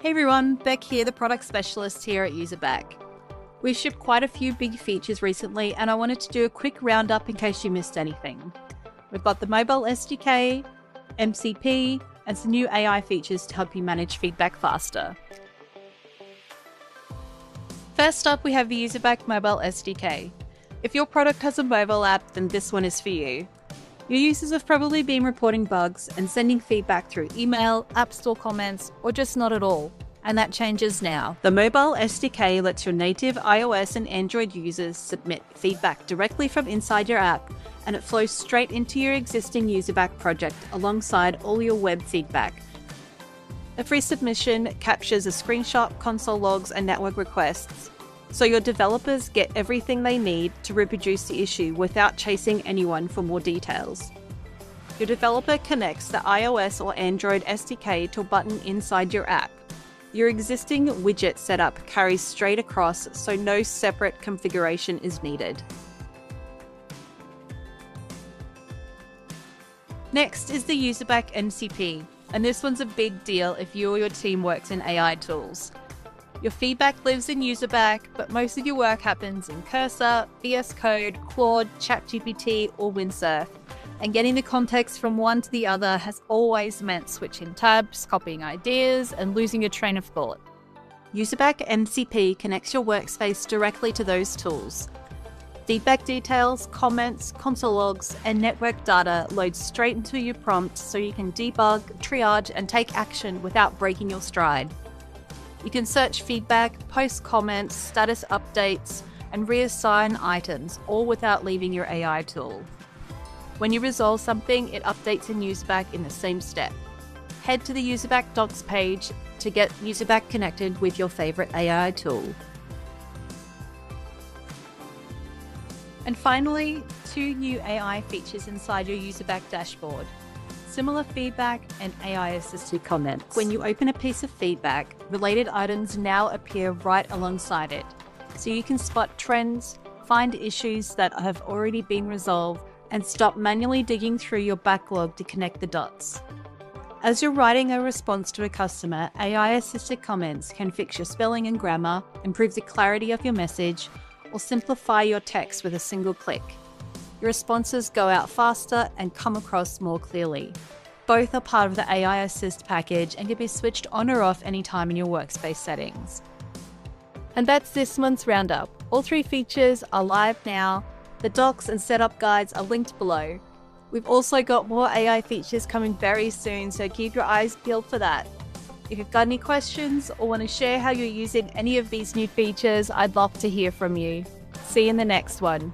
Hey everyone, Beck here, the product specialist here at Userback. We've shipped quite a few big features recently and I wanted to do a quick roundup in case you missed anything. We've got the Mobile SDK, MCP, and some new AI features to help you manage feedback faster. First up, we have the Userback Mobile SDK. If your product has a mobile app, then this one is for you. Your users have probably been reporting bugs and sending feedback through email, App Store comments, or just not at all. And that changes now. The Mobile SDK lets your native iOS and Android users submit feedback directly from inside your app, and it flows straight into your existing Userback project alongside all your web feedback. The free submission captures a screenshot, console logs, and network requests, so your developers get everything they need to reproduce the issue without chasing anyone for more details. Your developer connects the iOS or Android SDK to a button inside your app. Your existing widget setup carries straight across, so no separate configuration is needed. Next is the Userback MCP, and this one's a big deal if you or your team works in AI tools. Your feedback lives in Userback, but most of your work happens in Cursor, VS Code, Claude, ChatGPT, or Windsurf. And getting the context from one to the other has always meant switching tabs, copying ideas, and losing your train of thought. Userback MCP connects your workspace directly to those tools. Feedback details, comments, console logs, and network data load straight into your prompt so you can debug, triage, and take action without breaking your stride. You can search feedback, post comments, status updates, and reassign items, all without leaving your AI tool. When you resolve something, it updates in Userback in the same step. Head to the Userback Docs page to get Userback connected with your favorite AI tool. And finally, 2 new AI features inside your Userback dashboard. Similar feedback and AI-assisted comments. When you open a piece of feedback, related items now appear right alongside it, so you can spot trends, find issues that have already been resolved, and stop manually digging through your backlog to connect the dots. As you're writing a response to a customer, AI-assisted comments can fix your spelling and grammar, improve the clarity of your message, or simplify your text with a single click. Your responses go out faster and come across more clearly. Both are part of the AI Assist package and can be switched on or off anytime in your workspace settings. And that's this month's Roundup. All 3 features are live now. The docs and setup guides are linked below. We've also got more AI features coming very soon, so keep your eyes peeled for that. If you've got any questions or want to share how you're using any of these new features, I'd love to hear from you. See you in the next one.